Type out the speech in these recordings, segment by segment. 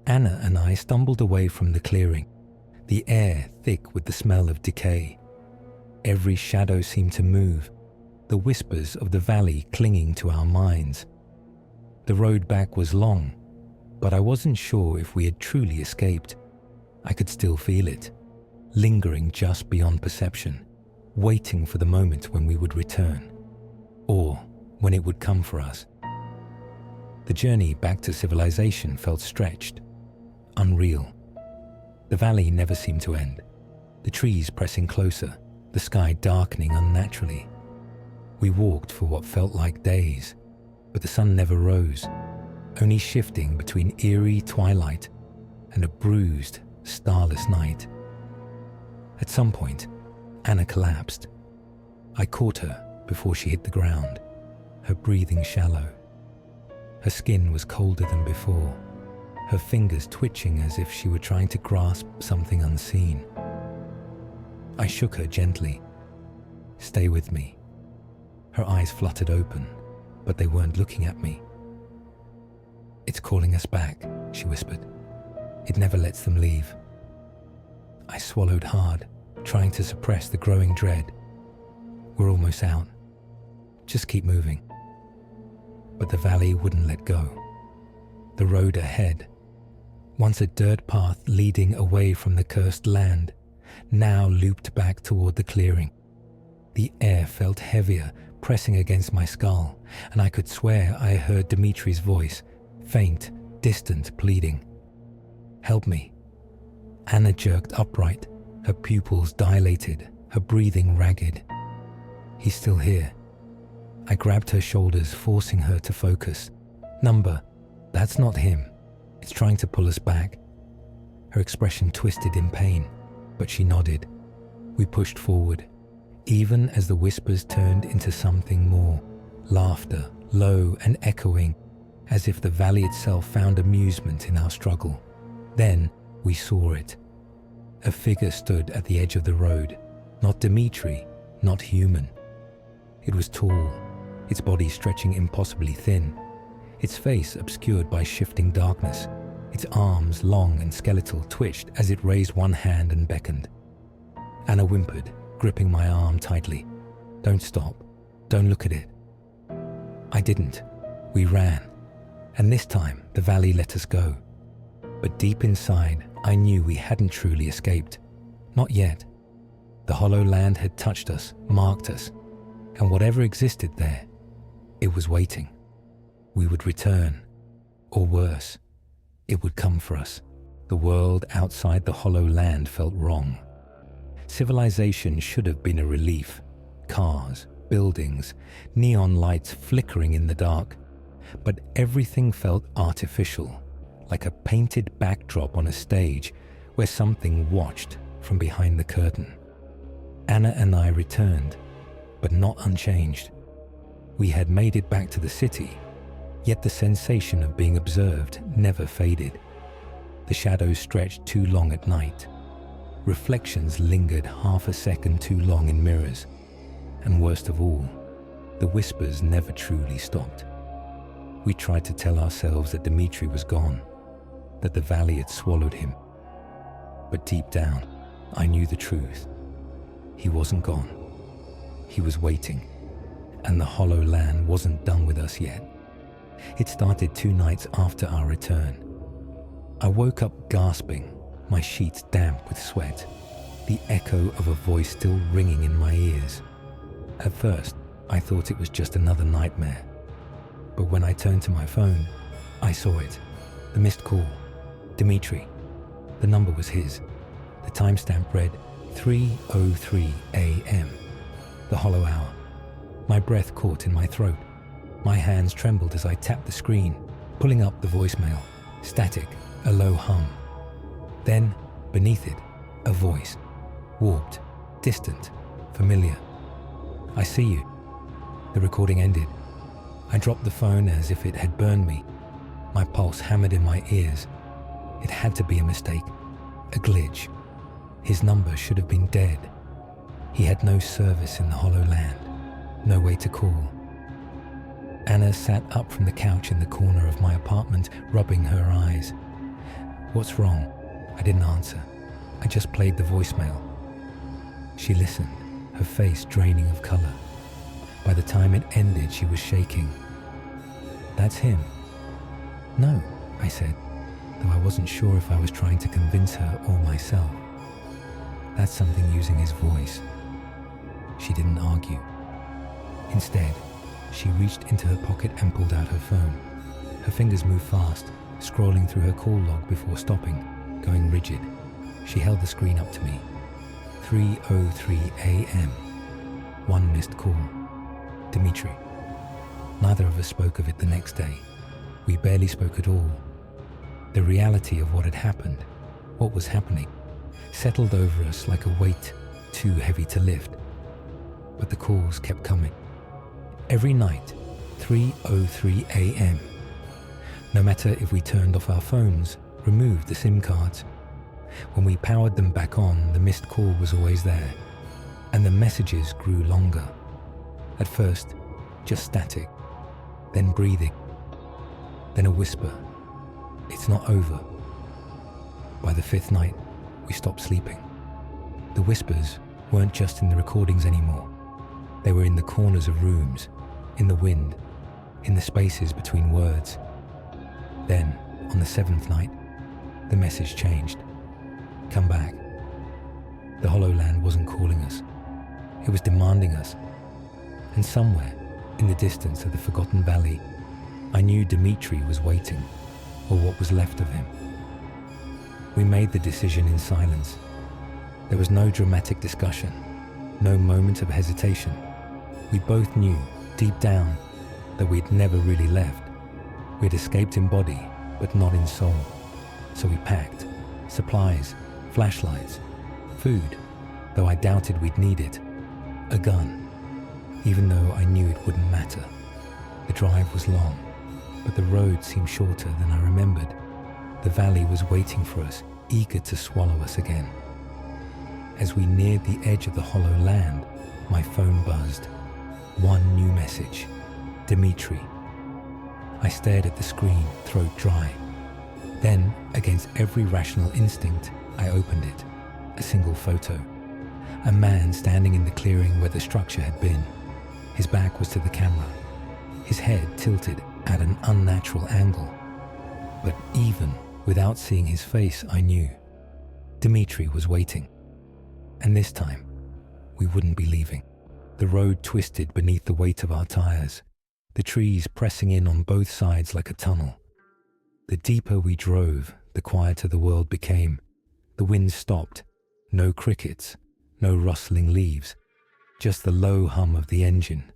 Anna and I stumbled away from the clearing, the air thick with the smell of decay. Every shadow seemed to move, the whispers of the valley clinging to our minds. The road back was long, but I wasn't sure if we had truly escaped. I could still feel it, lingering just beyond perception, waiting for the moment when we would return, or when it would come for us. The journey back to civilization felt stretched, unreal. The valley never seemed to end, the trees pressing closer, the sky darkening unnaturally. We walked for what felt like days, but the sun never rose, only shifting between eerie twilight and a bruised, starless night. At some point, Anna collapsed. I caught her before she hit the ground, her breathing shallow. Her skin was colder than before, her fingers twitching as if she were trying to grasp something unseen. I shook her gently. "Stay with me." Her eyes fluttered open, but they weren't looking at me. "It's calling us back," she whispered. "It never lets them leave." I swallowed hard, trying to suppress the growing dread. "We're almost out. Just keep moving." But the valley wouldn't let go. The road ahead, once a dirt path leading away from the cursed land, now looped back toward the clearing. The air felt heavier, pressing against my skull, and I could swear I heard Dimitri's voice, faint, distant, pleading. "Help me." Anna jerked upright, her pupils dilated, her breathing ragged. "He's still here." I grabbed her shoulders, forcing her to focus. "Number, that's not him. It's trying to pull us back." Her expression twisted in pain, but she nodded. We pushed forward, even as the whispers turned into something more, laughter, low and echoing, as if the valley itself found amusement in our struggle. Then we saw it. A figure stood at the edge of the road, not Dimitri, not human. It was tall, its body stretching impossibly thin, its face obscured by shifting darkness. Its arms, long and skeletal, twitched as it raised one hand and beckoned. Anna whimpered, gripping my arm tightly. "Don't stop. Don't look at it." I didn't. We ran. And this time, the valley let us go. But deep inside, I knew we hadn't truly escaped. Not yet. The hollow land had touched us, marked us, and whatever existed there, it was waiting. We would return, or worse, it would come for us. The world outside the hollow land felt wrong. Civilization should have been a relief. Cars, buildings, neon lights flickering in the dark. But everything felt artificial, like a painted backdrop on a stage where something watched from behind the curtain. Anna and I returned, but not unchanged. We had made it back to the city, yet the sensation of being observed never faded. The shadows stretched too long at night. Reflections lingered half a second too long in mirrors. And worst of all, the whispers never truly stopped. We tried to tell ourselves that Dimitri was gone, that the valley had swallowed him. But deep down, I knew the truth. He wasn't gone. He was waiting, and the hollow land wasn't done with us yet. It started 2 nights after our return. I woke up gasping, my sheets damp with sweat, the echo of a voice still ringing in my ears. At first, I thought it was just another nightmare. But when I turned to my phone, I saw it. The missed call. Dimitri. The number was his. The timestamp read 3:03 a.m. The hollow hour. My breath caught in my throat. My hands trembled as I tapped the screen, pulling up the voicemail. Static, a low hum. Then, beneath it, a voice. Warped, distant, familiar. "I see you." The recording ended. I dropped the phone as if it had burned me. My pulse hammered in my ears. It had to be a mistake, a glitch. His number should have been dead. He had no service in the hollow land, no way to call. Anna sat up from the couch in the corner of my apartment, rubbing her eyes. "What's wrong?" I didn't answer. I just played the voicemail. She listened, her face draining of color. By the time it ended, she was shaking. "That's him." "No," I said, though I wasn't sure if I was trying to convince her or myself. "That's something using his voice." She didn't argue. Instead, she reached into her pocket and pulled out her phone. Her fingers moved fast, scrolling through her call log before stopping, going rigid. She held the screen up to me. 3:03 a.m. One missed call. Dimitri. Neither of us spoke of it the next day. We barely spoke at all. The reality of what had happened, what was happening, settled over us like a weight too heavy to lift. But the calls kept coming. Every night, 3:03 a.m. No matter if we turned off our phones, removed the SIM cards. When we powered them back on, the missed call was always there, and the messages grew longer. At first, just static, then breathing, then a whisper, "It's not over." By the fifth night, we stopped sleeping. The whispers weren't just in the recordings anymore. They were in the corners of rooms, in the wind, in the spaces between words. Then, on the seventh night, the message changed. "Come back." The Hollow Land wasn't calling us. It was demanding us. And somewhere, in the distance of the Forgotten Valley, I knew Dimitri was waiting, or what was left of him. We made the decision in silence. There was no dramatic discussion, no moment of hesitation. We both knew, deep down, that we'd never really left. We'd escaped in body, but not in soul. So we packed supplies, flashlights, food, though I doubted we'd need it, a gun, even though I knew it wouldn't matter. The drive was long, but the road seemed shorter than I remembered. The valley was waiting for us, eager to swallow us again. As we neared the edge of the Hollow Land, my phone buzzed. One new message. Dimitri. I stared at the screen, throat dry. Then, against every rational instinct, I opened it. A single photo. A man standing in the clearing where the structure had been. His back was to the camera. His head tilted at an unnatural angle. But even without seeing his face, I knew Dimitri was waiting. And this time, we wouldn't be leaving. The road twisted beneath the weight of our tires, the trees pressing in on both sides like a tunnel. The deeper we drove, the quieter the world became. The wind stopped. No crickets, no rustling leaves, just the low hum of the engine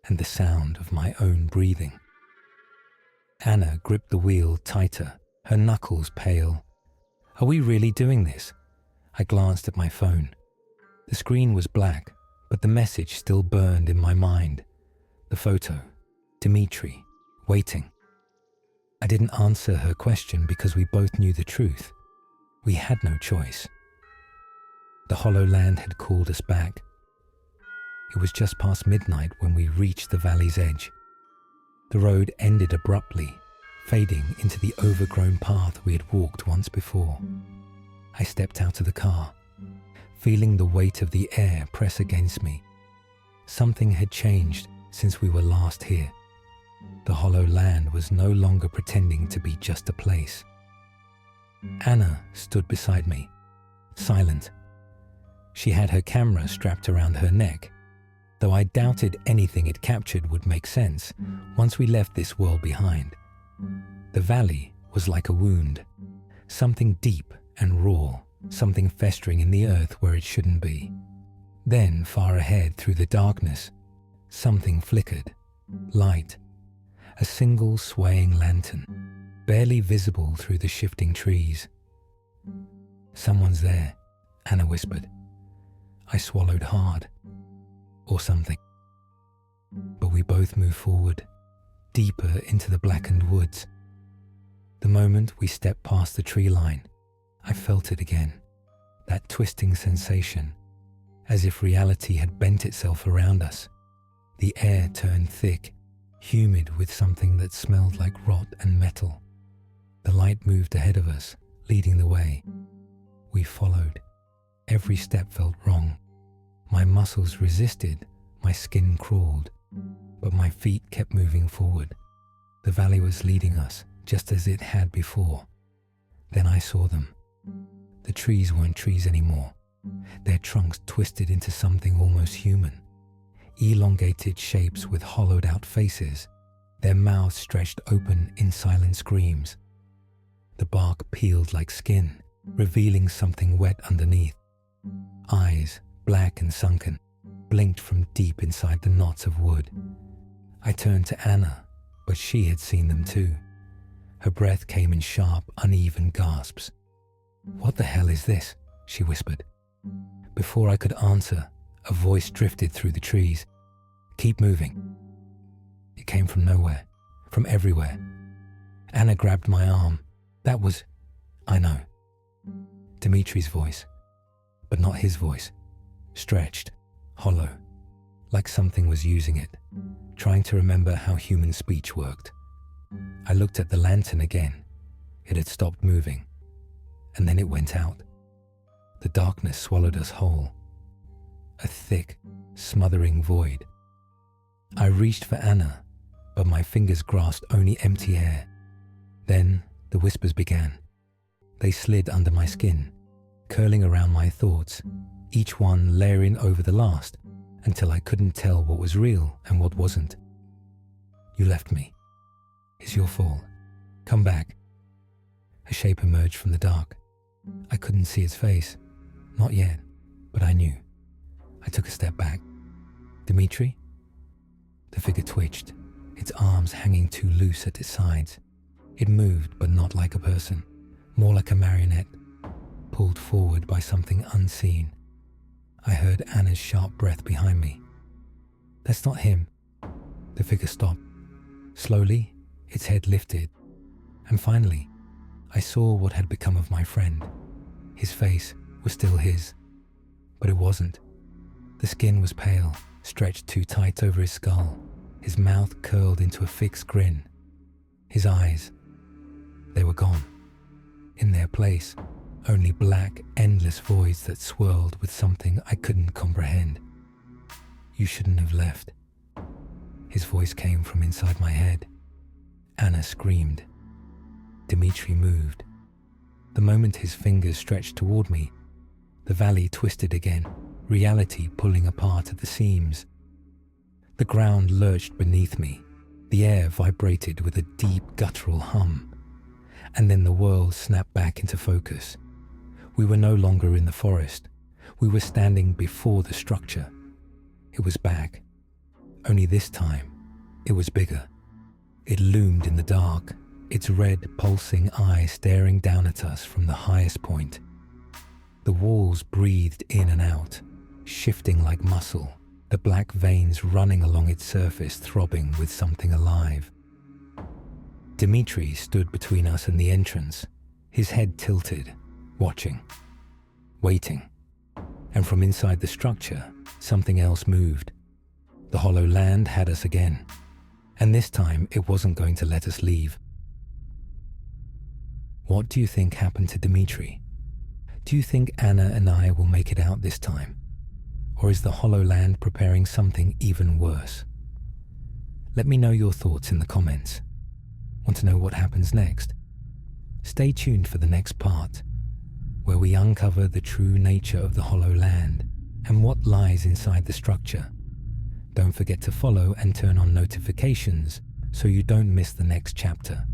and the sound of my own breathing. Anna gripped the wheel tighter, her knuckles pale. Are we really doing this? I glanced at my phone. The screen was black, but the message still burned in my mind. The photo. Dimitri, waiting. I didn't answer her question because we both knew the truth. We had no choice. The Hollow Land had called us back. It was just past midnight when we reached the valley's edge. The road ended abruptly, fading into the overgrown path we had walked once before. I stepped out of the car, feeling the weight of the air press against me. Something had changed since we were last here. The Hollow Land was no longer pretending to be just a place. Anna stood beside me, silent. She had her camera strapped around her neck, though I doubted anything it captured would make sense once we left this world behind. The valley was like a wound, something deep and raw, something festering in the earth where it shouldn't be. Then, far ahead through the darkness, something flickered, light, a single swaying lantern, barely visible through the shifting trees. "Someone's there," Anna whispered. I swallowed hard, or something. But we both moved forward, deeper into the blackened woods. The moment we stepped past the tree line, I felt it again, that twisting sensation, as if reality had bent itself around us. The air turned thick, humid with something that smelled like rot and metal. The light moved ahead of us, leading the way. We followed. Every step felt wrong. My muscles resisted, my skin crawled, but my feet kept moving forward. The valley was leading us, just as it had before. Then I saw them. The trees weren't trees anymore. Their trunks twisted into something almost human. Elongated shapes with hollowed-out faces, their mouths stretched open in silent screams. The bark peeled like skin, revealing something wet underneath. Eyes, black and sunken, blinked from deep inside the knots of wood. I turned to Anna, but she had seen them too. Her breath came in sharp, uneven gasps. "What the hell is this?" she whispered. Before I could answer, a voice drifted through the trees. "Keep moving." It came from nowhere, from everywhere. Anna grabbed my arm. That was, I know, Dimitri's voice, but not his voice. Stretched, hollow, like something was using it, trying to remember how human speech worked. I looked at the lantern again. It had stopped moving, and then it went out. The darkness swallowed us whole. A thick, smothering void. I reached for Anna, but my fingers grasped only empty air. Then the whispers began. They slid under my skin, curling around my thoughts, each one layering over the last, until I couldn't tell what was real and what wasn't. "You left me. It's your fault. Come back." A shape emerged from the dark. I couldn't see its face. Not yet, but I knew. I took a step back. "Dimitri?" The figure twitched, its arms hanging too loose at its sides. It moved, but not like a person, more like a marionette, pulled forward by something unseen. I heard Anna's sharp breath behind me. "That's not him." The figure stopped. Slowly, its head lifted, and finally, I saw what had become of my friend. His face was still his, but it wasn't. The skin was pale, stretched too tight over his skull, his mouth curled into a fixed grin. His eyes, they were gone. In their place, only black, endless voids that swirled with something I couldn't comprehend. "You shouldn't have left." His voice came from inside my head. Anna screamed. Dimitri moved. The moment his fingers stretched toward me, the valley twisted again, reality pulling apart at the seams. The ground lurched beneath me. The air vibrated with a deep guttural hum. And then the world snapped back into focus. We were no longer in the forest. We were standing before the structure. It was back. Only this time, it was bigger. It loomed in the dark, its red, pulsing eye staring down at us from the highest point. The walls breathed in and out, shifting like muscle, the black veins running along its surface throbbing with something alive. Dimitri stood between us and the entrance, his head tilted, watching, waiting. And from inside the structure, something else moved. The hollow land had us again, and this time it wasn't going to let us leave. What do you think happened to Dimitri? Do you think Anna and I will make it out this time? Or is the hollow land preparing something even worse? Let me know your thoughts in the comments. Want to know what happens next? Stay tuned for the next part, where we uncover the true nature of the hollow land and what lies inside the structure. Don't forget to follow and turn on notifications so you don't miss the next chapter.